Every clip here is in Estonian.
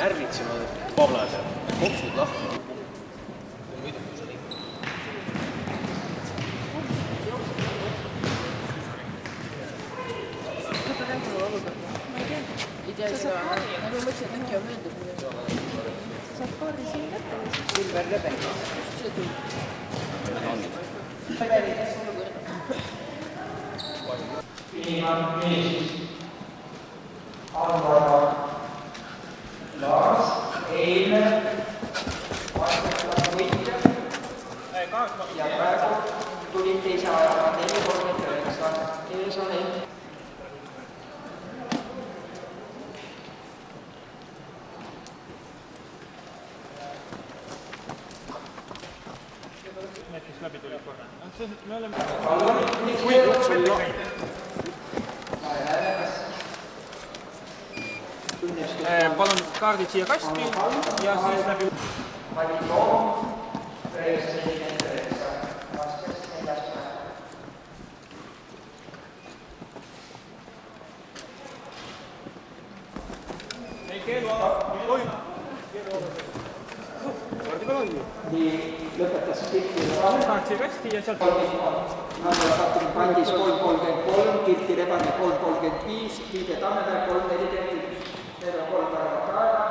närvitsema Pavlas ja kopsud lahti. Sa saad kaari, aga ma mõtlesin, et äkki on mööndub. Saad kaari siin kätte. Silver Rebek. Just see tuli. Iniman mees. Andvara Lars, Eile, vaidlustava võitja ja praegu tulid teise ajaga 4.39. Ees on ees. Kes läbi tuli korra. Me oleme... Palun kaardid siia kasti ja siis läbi... Mati Toom, 9.49. Vaskes 4. Ei keelu ala. Nii lõpetas Kirti Rebane. Kaart siia kasti ja sealt... Andra Katrin Pandis 3.33, Kirti Rebane 3.35, Tiide Tammemäe 3.41. Need on 3 päeva praegu.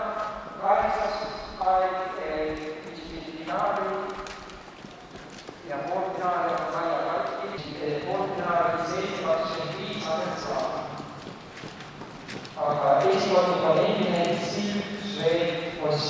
8. Finaali ja poolfinaali on Kaia Katki. Poolfinaali 7.25 aset saab. Aga eeskordnik on eelmine Siim Sveed Oss.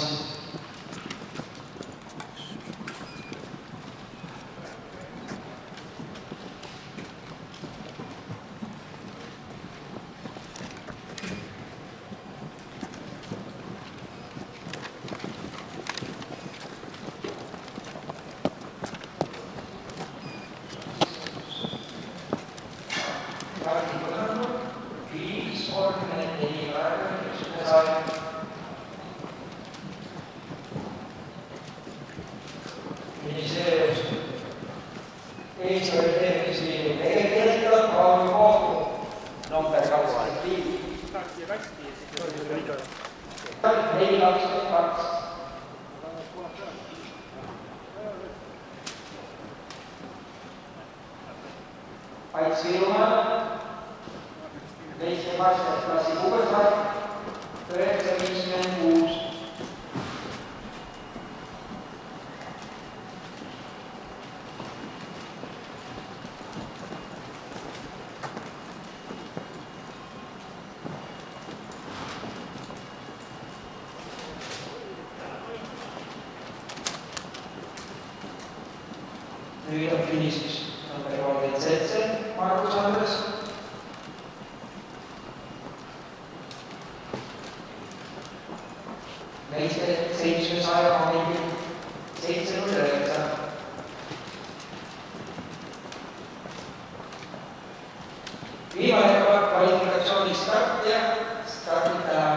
Ait Virumaa, teiste vastasklassi Kubesaar, 9.56. Nüüd on finišis number 37, Markus Andres. Meiste 700 momendil 7.09. Viimane kvalifikatsiooni startija startib täna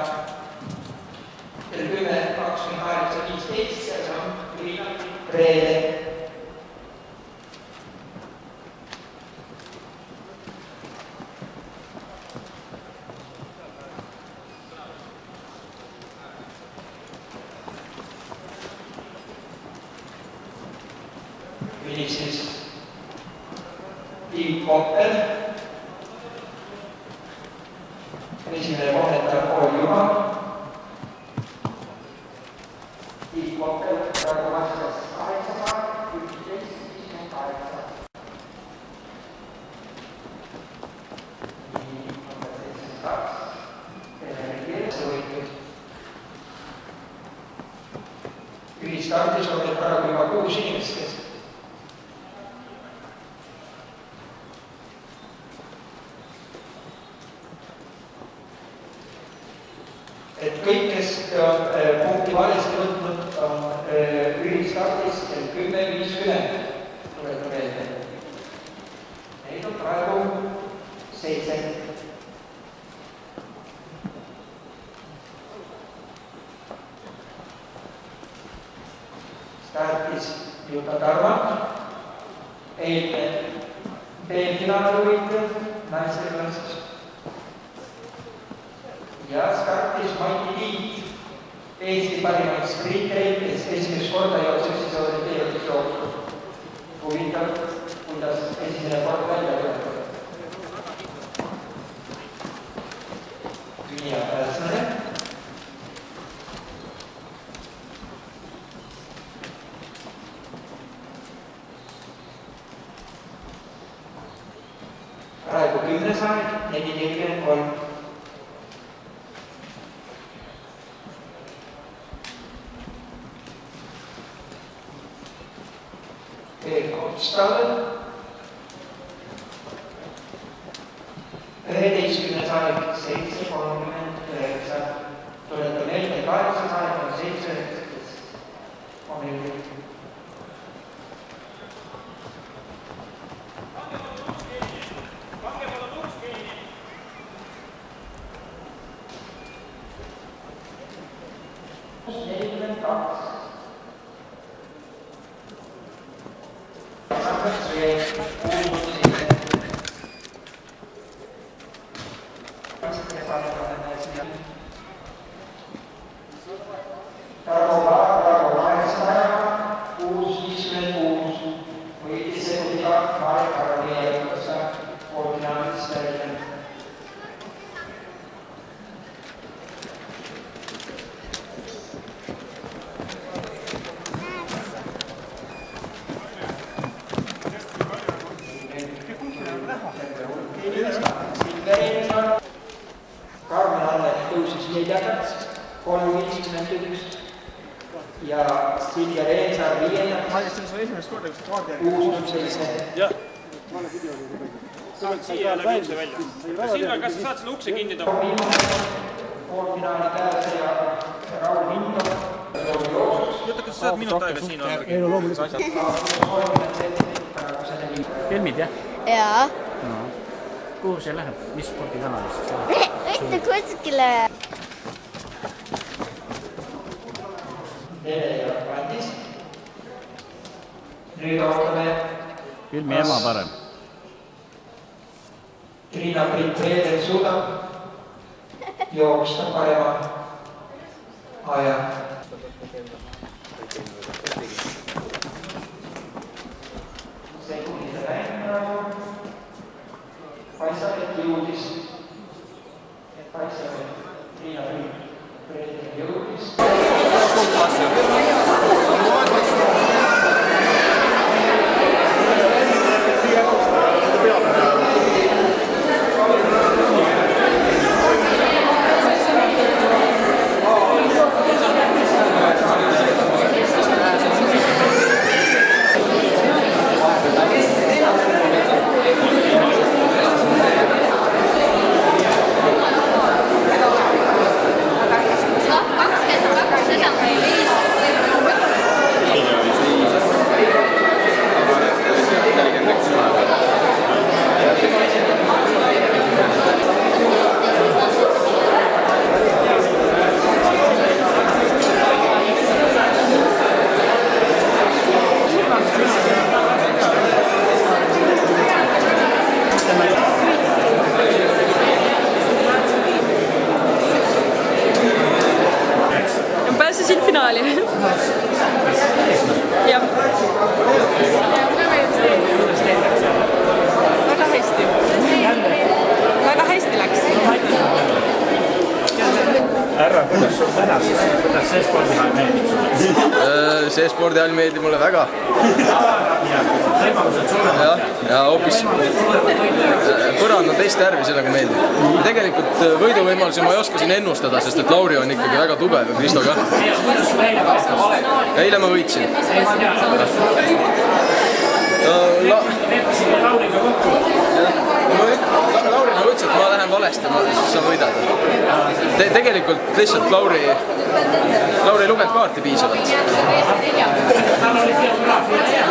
kell 10.28.15, see on Reede. Finišis Tiim Koppel, esimene vahendaja Paul Juha. Tiim Koppel praegu vastas 800, 11.58. Nii, number 72, Helene Keelse võitud. Ühistardis on meil praegu juba 6 inimest, kes et kõik, kes punkti valesti võtnud, on ühistardis kell 10.50. Tuletan meelde. Neid on praegu 7. Startis Juta Tarva, eilne B-finaali võitja naiste klassis. Ja startis Mati Tiit, Eesti parimaid sprintereid, kes esimest korda jookseb, siis orienteerimisjooksu. Huvitav, kuidas esimene kord välja tuleb. Tünia Pälsane. Praegu 10 aeg, 4:43. Stavel. 11. aeg, 7:39. Tuletan meelde, 8. aeg on 7:19. Karmen Anne tõusis 4. 3:51 ja Silja Reensaar 5. Ma ütlesin su esimest korda, kus kaardi 6:07. jah. Siia läbi ukse välja. Silver, kas sa saad selle ukse kinni tõmmata? Poolfinaali käes ja Raul Hinto. Jõtta, kas sa saad minut aega siin olla? Ei, no loomulikult. Filmid, jah? Jaa. No. Kuhu see läheb? Mis spordikanalist? Mitte kuskile. Nele ja Pandis. Nüüd ootame Filmi ema parem. Triina Priit-Veeder suudab jooksta parema aja. Sekundide mängu. Paisab, et jõudis. Paisab, et Triina Priit-Veeder jõudis. Pääsesin finaali. Jah. Väga hästi. Väga hästi läks. Härra, kuidas sul täna siis? Kuidas see spordihall meeldib sulle? See spordihall meeldib mulle väga. Võimalused suuremad. Ja hoopis põrand on teist järvi, sellega meeldib. Ja tegelikult võiduvõimalusi ma ei oska siin ennustada, sest et Lauri on ikkagi väga tugev ja Kristo ka. Kuidas sul eile paistab? Eile ma võitsin. Leppisime Lauriga kokku. Lauri nagu ütles, et ma lähen valesti, siis sa võidad. Tegelikult lihtsalt Lauri ei lugenud kaarti piisavalt. Tal oli geograafia.